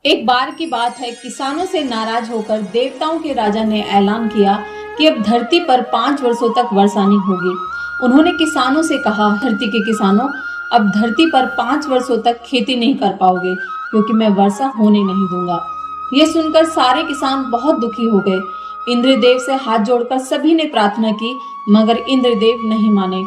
एक बार की बात है, किसानों से नाराज होकर देवताओं के राजा ने ऐलान किया कि अब धरती पर 5 वर्षों तक वर्षा नहीं होगी। उन्होंने किसानों से कहा, धरती के किसानों, अब धरती पर 5 वर्षों तक खेती नहीं कर पाओगे, क्योंकि मैं वर्षा होने नहीं दूंगा। ये सुनकर सारे किसान बहुत दुखी हो गए। इंद्रदेव से हाथ जोड़कर सभी ने प्रार्थना की, मगर इंद्रदेव नहीं माने।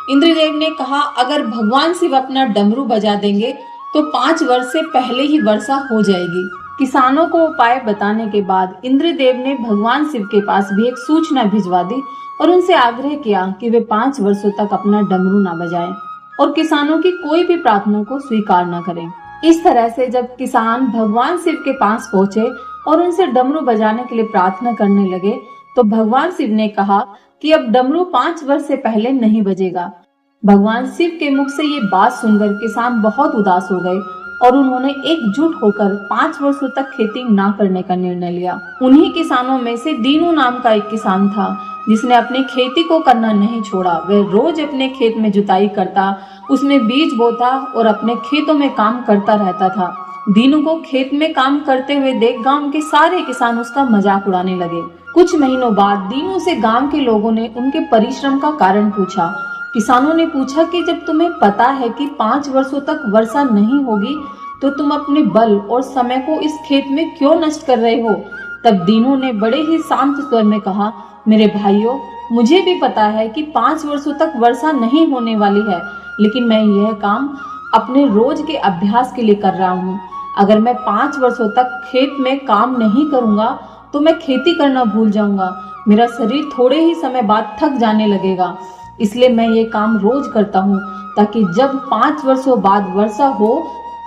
इंद्रदेव ने कहा, अगर भगवान शिव अपना डमरू बजा देंगे तो 5 वर्ष से पहले ही वर्षा हो जाएगी। किसानों को उपाय बताने के बाद इंद्रदेव ने भगवान शिव के पास भी एक सूचना भिजवा दी और उनसे आग्रह किया कि वे 5 वर्षों तक अपना डमरू न बजाएं और किसानों की कोई भी प्रार्थना को स्वीकार न करें। इस तरह से जब किसान भगवान शिव के पास पहुंचे और उनसे डमरू बजाने के लिए प्रार्थना करने लगे, तो भगवान शिव ने कहा कि अब डमरू 5 वर्ष से पहले नहीं बजेगा। भगवान शिव के मुख से ये बात सुनकर किसान बहुत उदास हो गए और उन्होंने एकजुट होकर 5 वर्षों तक खेती ना करने का निर्णय लिया। उन्हीं किसानों में से दीनू नाम का एक किसान था, जिसने अपनी खेती को करना नहीं छोड़ा। वह रोज अपने खेत में जुताई करता, उसमें बीज बोता और अपने खेतों में काम करता रहता था। दीनू को खेत में काम करते हुए देख गांव के सारे किसान उसका मजाक उड़ाने लगे। कुछ महीनों बाद दीनू से गांव के लोगों ने उनके परिश्रम का कारण पूछा। किसानों ने पूछा कि जब तुम्हें पता है कि 5 वर्षों तक वर्षा नहीं होगी, तो तुम अपने बल और समय को इस खेत में क्यों नष्ट कर रहे हो? तब दीनू ने बड़े ही शांत स्वर में कहा, मेरे भाइयों, मुझे भी पता है कि 5 वर्षों तक वर्षा नहीं होने वाली है, लेकिन मैं यह काम अपने रोज के अभ्यास के लिए कर रहा हूँ। अगर मैं 5 वर्षों तक खेत में काम नहीं करूँगा तो मैं खेती करना भूल जाऊंगा। मेरा शरीर थोड़े ही समय बाद थक जाने लगेगा। इसलिए मैं ये काम रोज करता हूँ, ताकि जब 5 वर्षों बाद वर्षा हो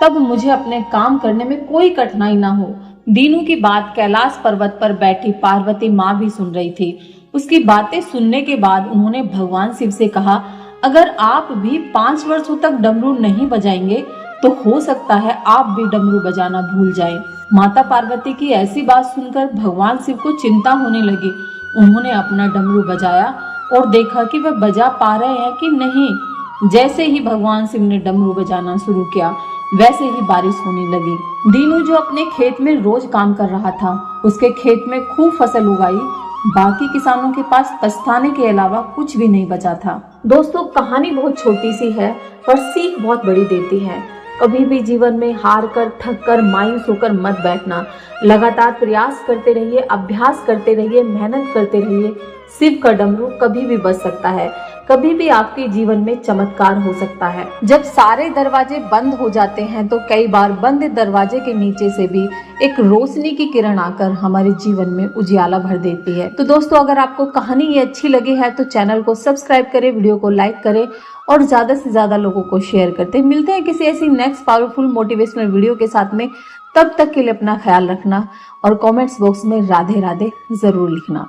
तब मुझे अपने काम करने में कोई कठिनाई ना हो। दीनू की बात कैलाश पर्वत पर बैठी पार्वती माँ भी सुन रही थी। उसकी बातें सुनने के बाद उन्होंने भगवान शिव से कहा, अगर आप भी 5 वर्षों तक डमरू नहीं बजाएंगे तो हो सकता है आप भी डमरू बजाना भूल जाएं। माता पार्वती की ऐसी बात सुनकर भगवान शिव को चिंता होने लगी। उन्होंने अपना डमरू बजाया और देखा कि वह बजा पा रहे हैं कि नहीं। जैसे ही भगवान शिव ने डमरू बजाना शुरू किया, वैसे ही बारिश होने लगी। दीनू जो अपने खेत में रोज काम कर रहा था, उसके खेत में खूब फसल उगाई। बाकी किसानों के पास पछताने के अलावा कुछ भी नहीं बचा था। दोस्तों, कहानी बहुत छोटी सी है पर सीख बहुत बड़ी देती है। कभी भी जीवन में हार कर, थक कर, मायूस होकर मत बैठना। लगातार प्रयास करते रहिए, अभ्यास करते रहिए, मेहनत करते रहिए। शिव का डमरू कभी भी बज सकता है। कभी भी आपके जीवन में चमत्कार हो सकता है। जब सारे दरवाजे बंद हो जाते हैं तो कई बार बंद दरवाजे के नीचे से भी एक रोशनी की किरण आकर हमारे जीवन में उजियाला भर देती है। तो दोस्तों, अगर आपको कहानी ये अच्छी लगी है तो चैनल को सब्सक्राइब करें, वीडियो को लाइक करें और ज्यादा से ज्यादा लोगों को शेयर करते हैं। मिलते हैं किसी ऐसी नेक्स्ट पावरफुल मोटिवेशनल वीडियो के साथ में। तब तक के लिए अपना ख्याल रखना और कमेंट्स बॉक्स में राधे राधे जरूर लिखना।